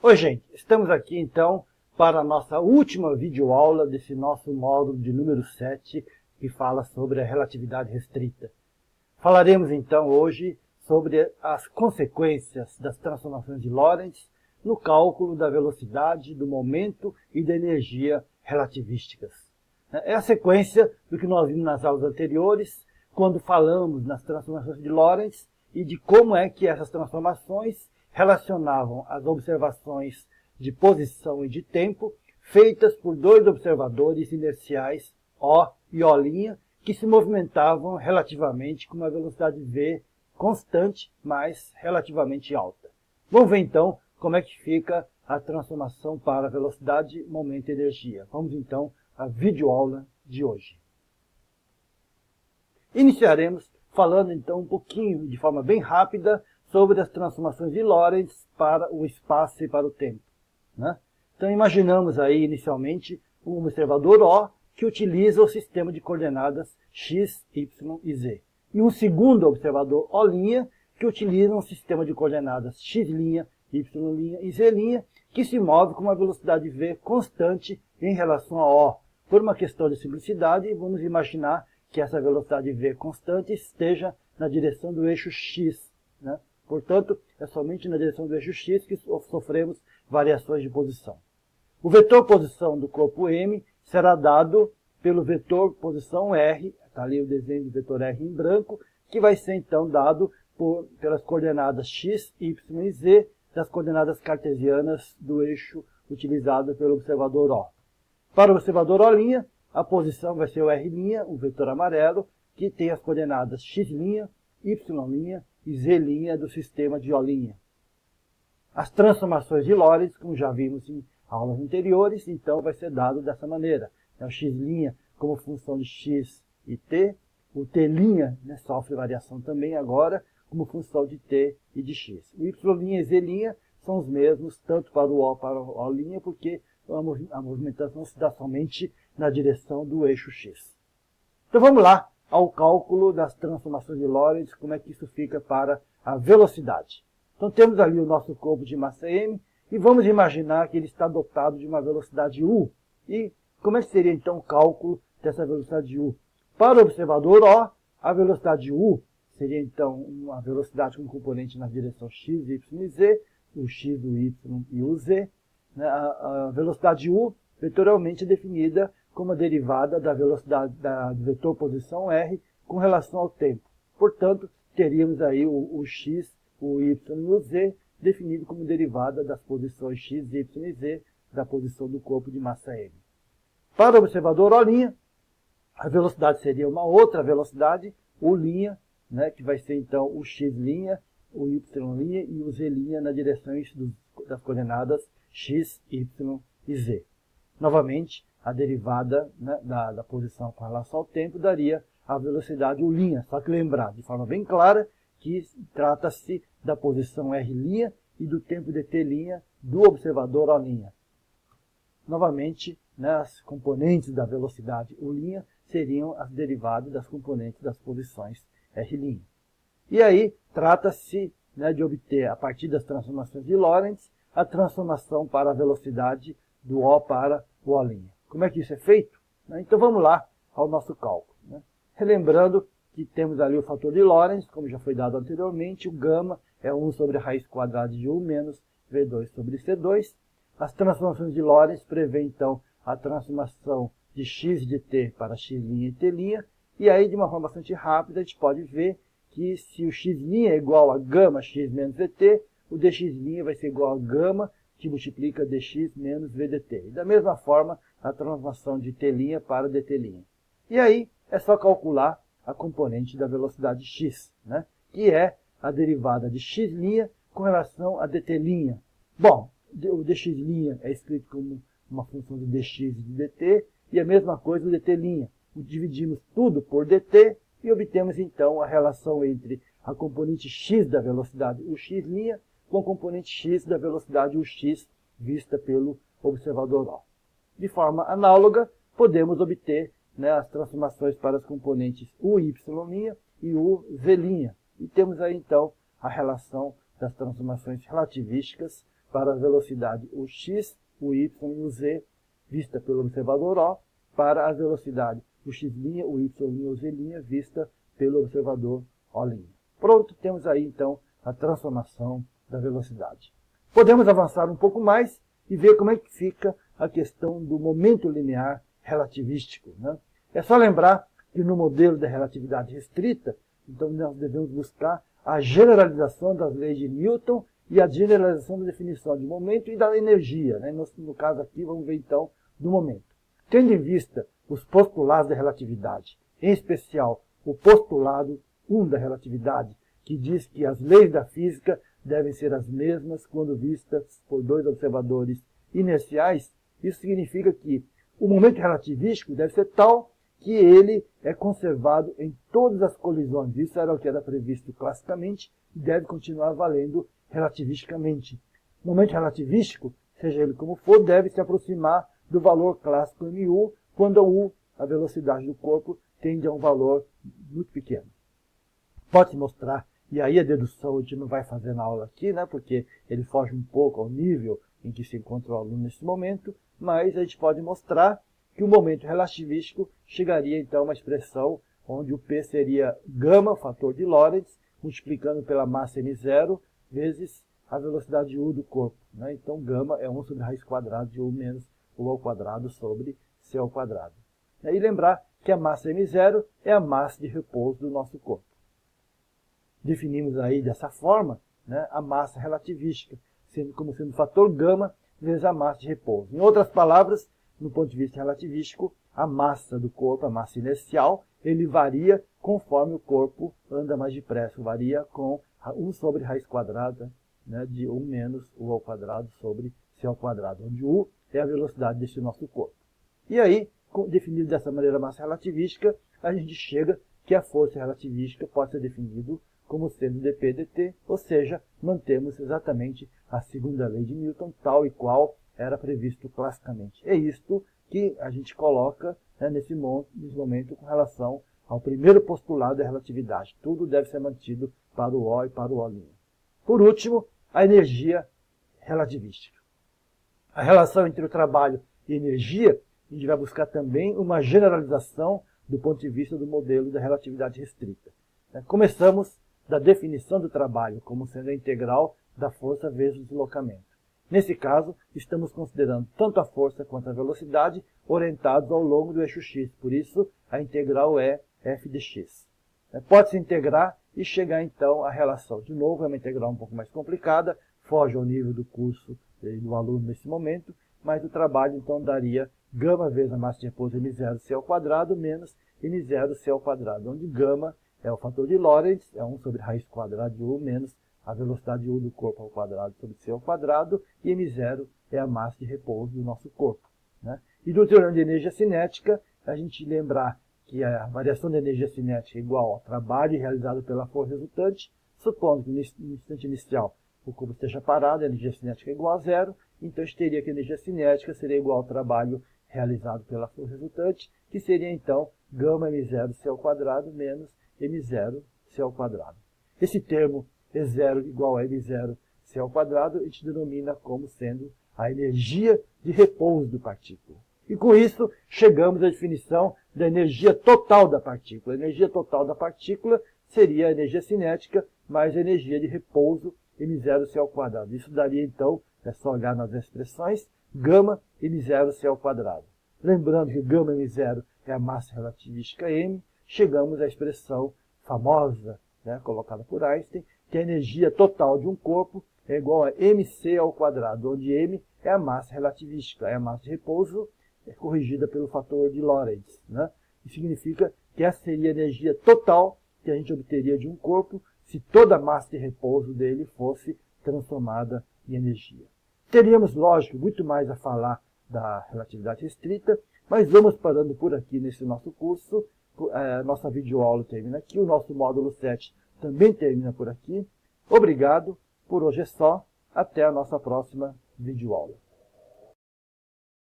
Oi, gente, estamos aqui então para a nossa última videoaula desse nosso módulo de número 7, que fala sobre a relatividade restrita. Falaremos então hoje sobre as consequências das transformações de Lorentz no cálculo da velocidade, do momento e da energia relativísticas. É a sequência do que nós vimos nas aulas anteriores, quando falamos nas transformações de Lorentz e de como é que essas transformações relacionavam as observações de posição e de tempo feitas por dois observadores inerciais, O e O', que se movimentavam relativamente com uma velocidade v constante, mas relativamente alta. Vamos ver então como é que fica a transformação para velocidade, momento e energia. Vamos então à videoaula de hoje. Iniciaremos falando então um pouquinho, de forma bem rápida, sobre as transformações de Lorentz para o espaço e para o tempo, né? Então imaginamos aí inicialmente um observador O que utiliza o sistema de coordenadas x, y e z. E um segundo observador O' que utiliza um sistema de coordenadas x', y' e z', que se move com uma velocidade v constante em relação a O. Por uma questão de simplicidade, vamos imaginar que essa velocidade v constante esteja na direção do eixo x, né? Portanto, é somente na direção do eixo x que sofremos variações de posição. O vetor posição do corpo M será dado pelo vetor posição R, está ali o desenho do vetor R em branco, que vai ser então dado pelas coordenadas x, y e z das coordenadas cartesianas do eixo utilizado pelo observador O. Para o observador O', a posição vai ser o R', o vetor amarelo, que tem as coordenadas x', y' e z' do sistema de O'. As transformações de Lorentz, como já vimos em aulas anteriores, então vai ser dado dessa maneira. O x' como função de x e t, o t', né, sofre variação também agora, como função de t e de x. O y' e z' são os mesmos, tanto para o O para o O', porque a movimentação se dá somente na direção do eixo x. Então vamos lá ao cálculo das transformações de Lorentz, como é que isso fica para a velocidade. Então temos ali o nosso corpo de massa m, e vamos imaginar que ele está dotado de uma velocidade u. E como é que seria então o cálculo dessa velocidade u? Para o observador O, a velocidade u seria então uma velocidade com componente na direção x, y e z, o x, o y e o z. A velocidade u vetorialmente é definida como a derivada da velocidade do vetor posição r com relação ao tempo. Portanto, teríamos aí o x, o y e o z definido como derivada das posições x, y e z da posição do corpo de massa m. Para o observador O', a velocidade seria uma outra velocidade, U', né, que vai ser então o x', o y' e o z' na direção das coordenadas x, y e z. Novamente, a derivada, né, da posição com relação ao tempo daria a velocidade U', só que lembrar de forma bem clara que trata-se da posição R' e do tempo dt' do observador O'. Novamente, né, as componentes da velocidade U' seriam as derivadas das componentes das posições R'. E aí, trata-se, né, de obter, a partir das transformações de Lorentz, a transformação para a velocidade do O para o O'. Como é que isso é feito? Então vamos lá ao nosso cálculo, né? Relembrando que temos ali o fator de Lorentz, como já foi dado anteriormente, o gama é 1 sobre a raiz quadrada de U menos V2 sobre C2. As transformações de Lorentz prevê então a transformação de x de t para x' e t', e aí de uma forma bastante rápida a gente pode ver que se o x' é igual a gama x menos vt, o dx' vai ser igual a gama que multiplica dx menos vdt. E da mesma forma, a transformação de t' para dt'. E aí é só calcular a componente da velocidade x, né, que é a derivada de x' com relação a dt'. Bom, o dx' é escrito como uma função de dx e de dt, e a mesma coisa o dt'. Dividimos tudo por dt e obtemos então a relação entre a componente x da velocidade ux' com a componente x da velocidade ux vista pelo observador O. De forma análoga, podemos obter, né, as transformações para as componentes uy' e uz'. E temos aí então a relação das transformações relativísticas para a velocidade ux, o y e o z, vista pelo observador O, para a velocidade o x', o y' e o z', vista pelo observador O'. Pronto, temos aí então a transformação da velocidade. Podemos avançar um pouco mais e ver como é que fica a questão do momento linear relativístico, né? É só lembrar que no modelo da relatividade restrita, então nós devemos buscar a generalização das leis de Newton e a generalização da definição de momento e da energia, né? No caso aqui, vamos ver então do momento. Tendo em vista os postulados da relatividade, em especial o postulado 1 da relatividade, que diz que as leis da física devem ser as mesmas quando vistas por dois observadores inerciais, isso significa que o momento relativístico deve ser tal que ele é conservado em todas as colisões. Isso era o que era previsto classicamente e deve continuar valendo relativisticamente. O momento relativístico, seja ele como for, deve se aproximar do valor clássico mu, quando u, a velocidade do corpo, tende a um valor muito pequeno. Pode-se mostrar, e aí a dedução a gente não vai fazer na aula aqui, né, porque ele foge um pouco ao nível em que se encontra o aluno nesse momento, mas a gente pode mostrar que o momento relativístico chegaria então a uma expressão onde o P seria gama, fator de Lorentz, multiplicando pela massa m0 vezes a velocidade u do corpo, né? Então gama é 1 sobre a raiz quadrada de u menos u ao quadrado sobre c ao quadrado. E lembrar que a massa m0 é a massa de repouso do nosso corpo. Definimos aí dessa forma, né, a massa relativística, como sendo o fator gama vezes a massa de repouso. Em outras palavras, no ponto de vista relativístico, a massa do corpo, a massa inercial, ele varia conforme o corpo anda mais depressa, varia com 1 sobre raiz quadrada, né, de u menos u ao quadrado sobre c ao quadrado, onde u é a velocidade desse nosso corpo. E aí, definido dessa maneira a massa relativística, a gente chega que a força relativística pode ser definida como sendo dp dt, ou seja, mantemos exatamente a segunda lei de Newton, tal e qual era previsto classicamente. É isto que a gente coloca, né, nesse momento com relação ao primeiro postulado da relatividade. Tudo deve ser mantido para o O e para o O'. Por último, a energia relativística. A relação entre o trabalho e energia, a gente vai buscar também uma generalização do ponto de vista do modelo da relatividade restrita. Começamos da definição do trabalho como sendo a integral da força vezes o deslocamento. Nesse caso, estamos considerando tanto a força quanto a velocidade orientados ao longo do eixo x. Por isso, a integral é f de x. Pode-se integrar e chegar então à relação. De novo, é uma integral um pouco mais complicada, foge ao nível do curso do aluno nesse momento, mas o trabalho então daria gama vezes a massa de repouso m0c ao quadrado menos m0c ao quadrado, onde gama é o fator de Lorentz, é 1 sobre raiz quadrada de u menos a velocidade de u do corpo ao quadrado sobre c ao quadrado, e m0 é a massa de repouso do nosso corpo, né? E do teorema de energia cinética, a gente lembrar que a variação da energia cinética é igual ao trabalho realizado pela força resultante, supondo que no instante inicial o corpo esteja parado, a energia cinética é igual a zero, então a gente teria que a energia cinética seria igual ao trabalho realizado pela força resultante, que seria então gama m0c ao quadrado menos m0c ao quadrado. Esse termo E0 igual a m0c ao quadrado, a gente denomina como sendo a energia de repouso do partícula. E com isso, chegamos à definição da energia total da partícula. A energia total da partícula seria a energia cinética mais a energia de repouso m0c ao quadrado. Isso daria, então, é só olhar nas expressões, gama m0c ao quadrado. Lembrando que gama m0 é a massa relativística m, chegamos à expressão famosa, né, colocada por Einstein, que a energia total de um corpo é igual a mc ao quadrado, onde m é a massa relativística, é a massa de repouso corrigida pelo fator de Lorentz, né? Isso significa que essa seria a energia total que a gente obteria de um corpo se toda a massa de repouso dele fosse transformada em energia. Teríamos, lógico, muito mais a falar da relatividade restrita, mas vamos parando por aqui nesse nosso curso. Nossa videoaula termina aqui, o nosso módulo 7 também termina por aqui. Obrigado, por hoje é só, até a nossa próxima videoaula.